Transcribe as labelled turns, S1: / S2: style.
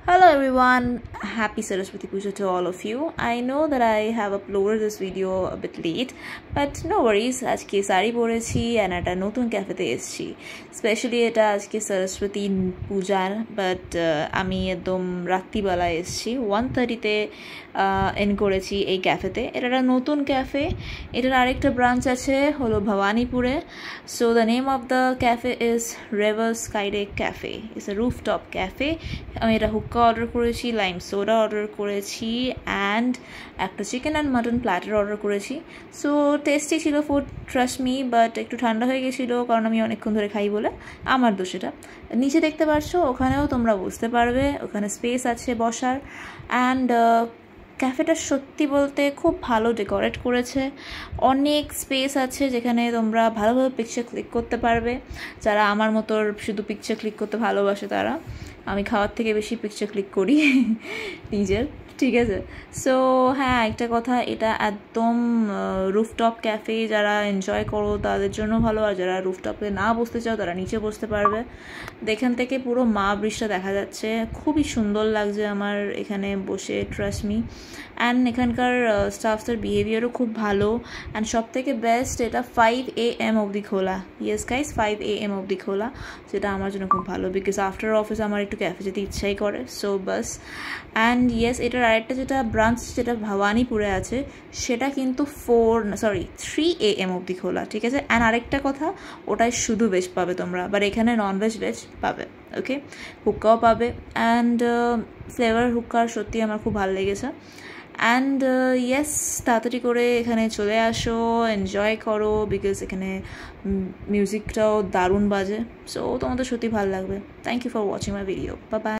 S1: Hello everyone, happy Saraswati Puja to all of you. I know that I have uploaded this video a bit late, but no worries. আজকে শাড়ি পরেছি and একটা নতুন ক্যাফেতে এসেছি। Specially এটা আজকে সরস্বতী পূজা, but আমি একদম রাত্রিবেলা এসেছি। 1:30-তে এন করেছি এই ক্যাফেতে। এটা একটা নতুন ক্যাফে। এটার আরেকটা ব্রাঞ্চ আছে হলো ভবানীপুরে। So the name of the cafe is rever skydeck cafe. It's a rooftop cafe. আমি এটা হুক্কা অর্ডার করেছি, লাইম সোডা অর্ডার করেছি অ্যান্ড একটা chicken and mutton platter order করেছি। সো টেস্টি ছিল ফুড, ট্রাস্ট মি, বাট একটু ঠান্ডা হয়ে গেছিলো কারণ আমি অনেকক্ষণ ধরে খাই বলে। আমার দোষ এটা। নিচে দেখতে পাচ্ছ, ওখানেও তোমরা বুঝতে পারবে, ওখানে স্পেস আছে বসার। অ্যান্ড ক্যাফেটা সত্যি বলতে খুব ভালো ডেকোরেট করেছে। অনেক স্পেস আছে যেখানে তোমরা ভালোভাবে পিকচার ক্লিক করতে পারবে। যারা আমার মতো শুধু পিকচার ক্লিক করতে ভালোবাসে তারা, আমি খাওয়ার থেকে বেশি পিকচার ক্লিক করি নিজের, ঠিক আছে। সো হ্যাঁ, একটা কথা, এটা একদম রুফটপ ক্যাফে। যারা এনজয় করো তাদের জন্য ভালো, আর যারা রুফটপে না বসতে চাও তারা নিচে বসতে পারবে। এখান থেকে পুরো মা ব্রিজটা দেখা যাচ্ছে, খুবই সুন্দর লাগছে আমার এখানে বসে, ট্রাস্ট মি। অ্যান্ড এখানকার স্টাফসের বিহেভিয়ারও খুব ভালো। অ্যান্ড সব থেকে বেস্ট, এটা 5 AM অবধি খোলা। ইয়েস গাইস, 5 AM অবধি খোলা, যেটা আমার জন্য খুব ভালো, বিকজ আফটার অফিস আমার একটু ক্যাফে যেতে ইচ্ছাই করে। So bus. অ্যান্ড ইয়েস, এটার আরেকটা যেটা ব্রাঞ্চ যেটা ভবানীপুরে আছে, সেটা কিন্তু 3 AM অবধি খোলা, ঠিক আছে। অ্যান্ড আরেকটা কথা, ওটাই শুধু ভেজ পাবে তোমরা, বাট এখানে ননভেজ ভেজ পাবে, ওকে। হুক্কাও পাবে। অ্যান্ড ফ্লেভার হুক্কার সত্যি আমার খুব ভালো লেগেছে। অ্যান্ড ইয়েস, তাড়াতাড়ি করে এখানে চলে আসো, এনজয় করো, বিকজ এখানে মিউজিকটাও দারুণ বাজে। সো তোমাদের সত্যি ভালো লাগবে। Thank you for watching my video. Bye by.